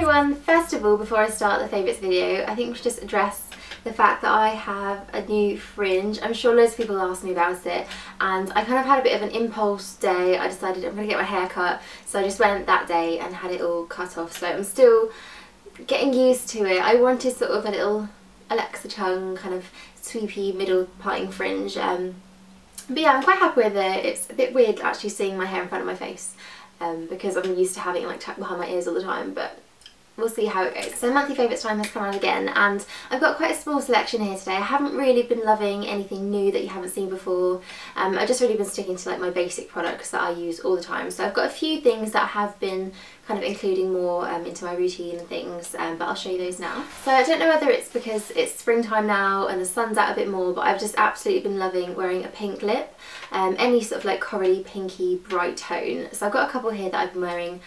everyone! First of all, before I start the favourites video, I think we should just address the fact that I have a new fringe. I'm sure loads of people asked me about it, and I kind of had a bit of an impulse day. I decided I'm going to get my hair cut, so I just went that day and had it all cut off. So I'm still getting used to it. I wanted sort of a little Alexa Chung kind of sweepy middle parting fringe, but yeah, I'm quite happy with it. It's a bit weird actually seeing my hair in front of my face, because I'm used to having it like tucked behind my ears all the time, but we'll see how it goes. So monthly favourites time has come around again, and I've got quite a small selection here today. I haven't really been loving anything new that you haven't seen before. I've just really been sticking to like my basic products that I use all the time. So I've got a few things that I have been kind of including more into my routine and things, but I'll show you those now. So I don't know whether it's because it's springtime now and the sun's out a bit more, but I've just absolutely been loving wearing a pink lip, any sort of like corally pinky bright tone. So I've got a couple here that I've been wearing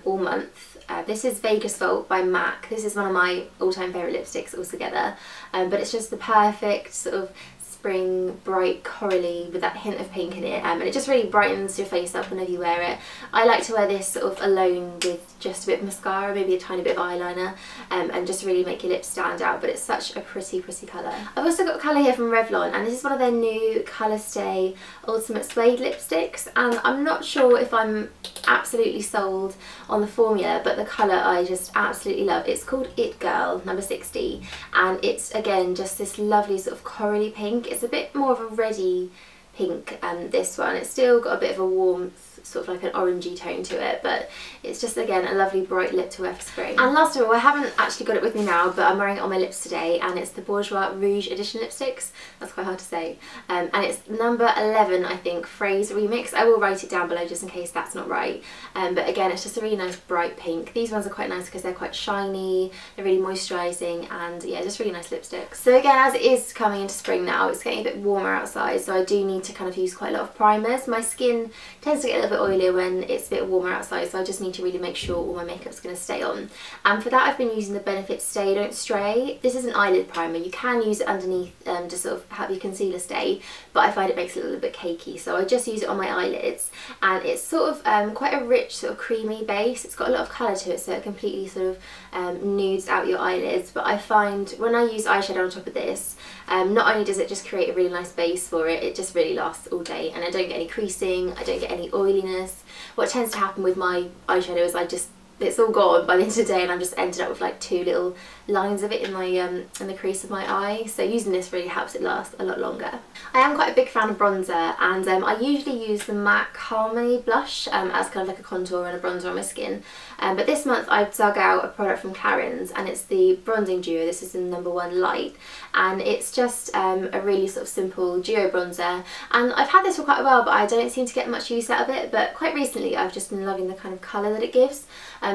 all month. This is Vegas Vault by MAC. This is one of my all-time favourite lipsticks altogether, but it's just the perfect sort of spring bright corally with that hint of pink in it, and it just really brightens your face up whenever you wear it. I like to wear this sort of alone with just a bit of mascara, maybe a tiny bit of eyeliner, and just really make your lips stand out, but it's such a pretty colour. I've also got a colour here from Revlon, and this is one of their new Colourstay Ultimate Suede lipsticks, and I'm not sure if I'm absolutely sold on the formula, but the colour I just absolutely love. It's called It Girl number 60, and it's again just this lovely sort of corally pink. It's a bit more of a reddy pink, this one. It's still got a bit of a warmth, sort of like an orangey tone to it, but it's just again a lovely bright lip to wear for spring. And last of all, I haven't actually got it with me now, but I'm wearing it on my lips today, and it's the Bourjois Rouge Edition lipsticks. That's quite hard to say, and it's number 11, I think, Fraise remix. I will write it down below just in case that's not right, but again it's just a really nice bright pink. These ones are quite nice because they're quite shiny, they're really moisturising, and yeah, just really nice lipsticks. So again, as it is coming into spring now, it's getting a bit warmer outside, so I do need to kind of use quite a lot of primers. My skin tends to get a little bit oilier when it's a bit warmer outside, so I just need to really make sure all my makeup's going to stay on. And for that I've been using the Benefit Stay Don't Stray. This is an eyelid primer. You can use it underneath to sort of have your concealer stay, but I find it makes it a little bit cakey, so I just use it on my eyelids, and it's sort of quite a rich sort of creamy base. It's got a lot of colour to it, so it completely sort of nudes out your eyelids, but I find when I use eyeshadow on top of this, not only does it just create a really nice base for it, it just really lasts all day, and I don't get any creasing, I don't get any oiliness. What tends to happen with my eyeshadow is it's all gone by the end of the day, and I'm just ended up with like two little lines of it in my in the crease of my eye. So using this really helps it last a lot longer. I am quite a big fan of bronzer, and I usually use the MAC Harmony blush as kind of like a contour and a bronzer on my skin, but this month I've dug out a product from Clarins, and it's the Bronzing Duo. This is in number 1 light, and it's just a really sort of simple duo bronzer, and I've had this for quite a while, but I don't seem to get much use out of it. But quite recently I've just been loving the kind of colour that it gives.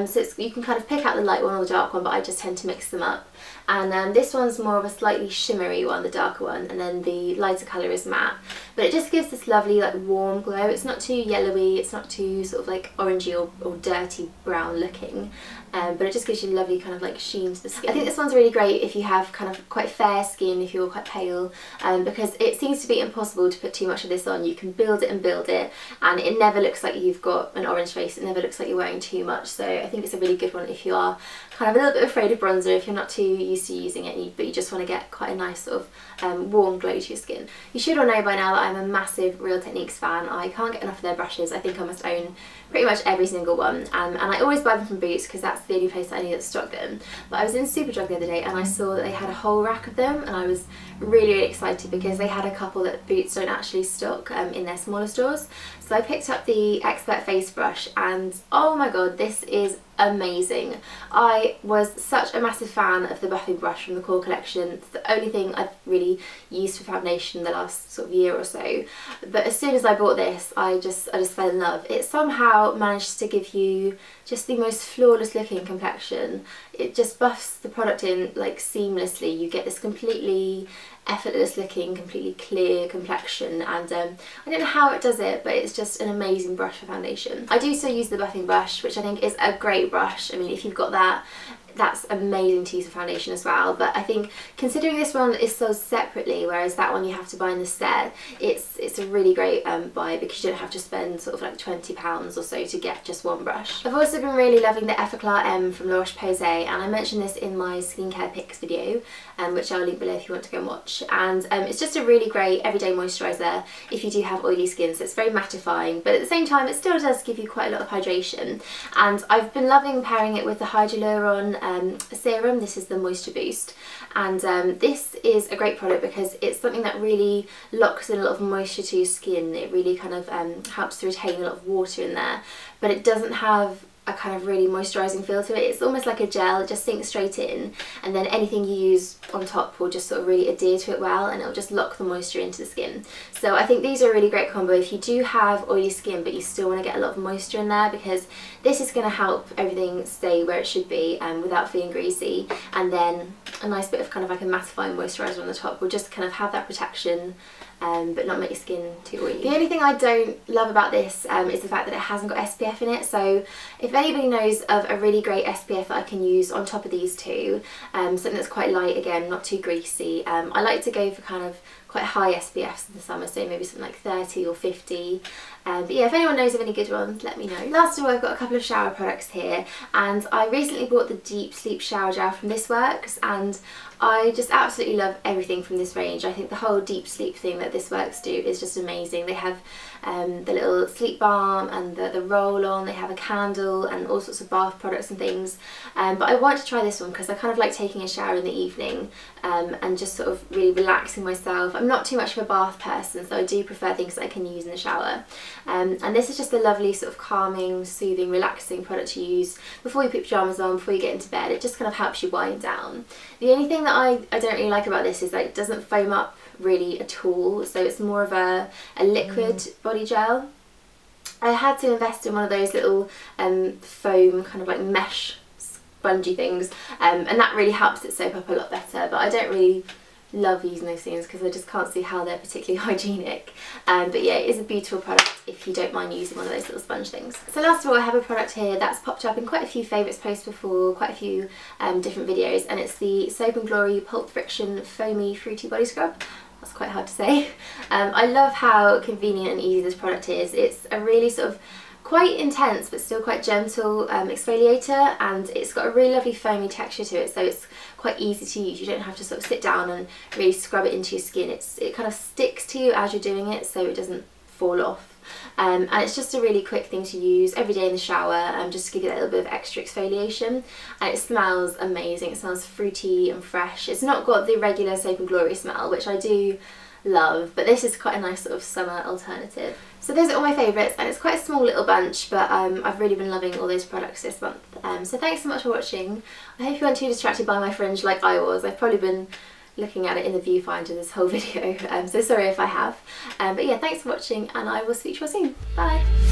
So you can kind of pick out the light one or the dark one, but I just tend to mix them up. And this one's more of a slightly shimmery one, the darker one, and then the lighter colour is matte. But it just gives this lovely like warm glow. It's not too yellowy, it's not too sort of like orangey or dirty brown looking, but it just gives you a lovely kind of like sheen to the skin. I think this one's really great if you have kind of quite fair skin, if you're quite pale, because it seems to be impossible to put too much of this on. You can build it and build it, and it never looks like you've got an orange face. It never looks like you're wearing too much. So I think it's a really good one if you are kind of a little bit afraid of bronzer, if you're not too used to using it, but you just want to get quite a nice sort of warm glow to your skin. You should all know by now that I'm a massive Real Techniques fan. I can't get enough of their brushes. I think I must own pretty much every single one, and I always buy them from Boots because that's the only place that I knew that stocked them. But I was in Superdrug the other day and I saw that they had a whole rack of them, and I was really excited because they had a couple that Boots don't actually stock in their smaller stores. So I picked up the Expert Face Brush, and oh my god, this is amazing. I was such a massive fan of the buffing brush from the Core collection. It's the only thing I've really used for foundation the last sort of year or so, but as soon as I bought this I just fell in love. It somehow managed to give you just the most flawless looking complexion. It just buffs the product in like seamlessly. You get this completely effortless looking, completely clear complexion, and I don't know how it does it, but it's just an amazing brush for foundation. I do still use the buffing brush, which I think is a great brush. I mean, if you've got that, that's amazing to use for foundation as well. But I think considering this one is sold separately, whereas that one you have to buy in the set, it's a really great buy because you don't have to spend sort of like £20 or so to get just one brush. I've also been really loving the Effaclar M from Roche-Posay, and I mentioned this in my skincare picks video, which I'll link below if you want to go and watch. And it's just a really great everyday moisturiser if you do have oily skin, so it's very mattifying, but at the same time it still does give you quite a lot of hydration. And I've been loving pairing it with the Hydraluron serum. This is the Moisture Boost, and this is a great product because it's something that really locks in a lot of moisture to your skin. It really kind of helps to retain a lot of water in there, but it doesn't have a kind of really moisturising feel to it. It's almost like a gel, it just sinks straight in, and then anything you use on top will just sort of really adhere to it well, and it'll just lock the moisture into the skin. So I think these are a really great combo if you do have oily skin but you still want to get a lot of moisture in there, because this is going to help everything stay where it should be without feeling greasy, and then a nice bit of kind of like a mattifying moisturiser on the top will just kind of have that protection but not make your skin too oily. The only thing I don't love about this is the fact that it hasn't got SPF in it. So if anybody knows of a really great SPF that I can use on top of these two, something that's quite light, again, not too greasy, I like to go for kind of quite high SPFs in the summer, so maybe something like 30 or 50. But yeah, if anyone knows of any good ones, let me know. Last of all, I've got a couple of shower products here, and I recently bought the Deep Sleep Shower Gel from This Works, and I just absolutely love everything from this range. I think the whole deep sleep thing that This Works do is just amazing. They have the little sleep balm and the roll-on, they have a candle and all sorts of bath products and things. But I want to try this one because I kind of like taking a shower in the evening and just sort of really relaxing myself. I'm not too much of a bath person, so I do prefer things that I can use in the shower. And this is just a lovely sort of calming, soothing, relaxing product to use before you put pyjamas on, before you get into bed. It just kind of helps you wind down. The only thing that I don't really like about this is that it doesn't foam up really at all, so it's more of a liquid body gel. I had to invest in one of those little foam kind of like mesh spongy things, and that really helps it soak up a lot better, but I don't really love using those things because I just can't see how they're particularly hygienic. But yeah, it is a beautiful product if you don't mind using one of those little sponge things. So last of all, I have a product here that's popped up in quite a few favourites posts before, quite a few different videos, and it's the Soap and Glory Pulp Friction Foamy Fruity Body Scrub. That's quite hard to say. I love how convenient and easy this product is. It's a really sort of quite intense but still quite gentle exfoliator, and it's got a really lovely foamy texture to it, so it's quite easy to use. You don't have to sort of sit down and really scrub it into your skin. It kind of sticks to you as you're doing it, so it doesn't fall off. And it's just a really quick thing to use every day in the shower, just to give you that little bit of extra exfoliation, and it smells amazing. It smells fruity and fresh. It's not got the regular Soap and Glory smell, which I do love, but this is quite a nice sort of summer alternative. So those are all my favourites, and it's quite a small little bunch, but I've really been loving all those products this month. So thanks so much for watching. I hope you weren't too distracted by my fringe like I was. I've probably been looking at it in the viewfinder this whole video, so sorry if I have. But yeah, thanks for watching, and I will speak to you all soon. Bye!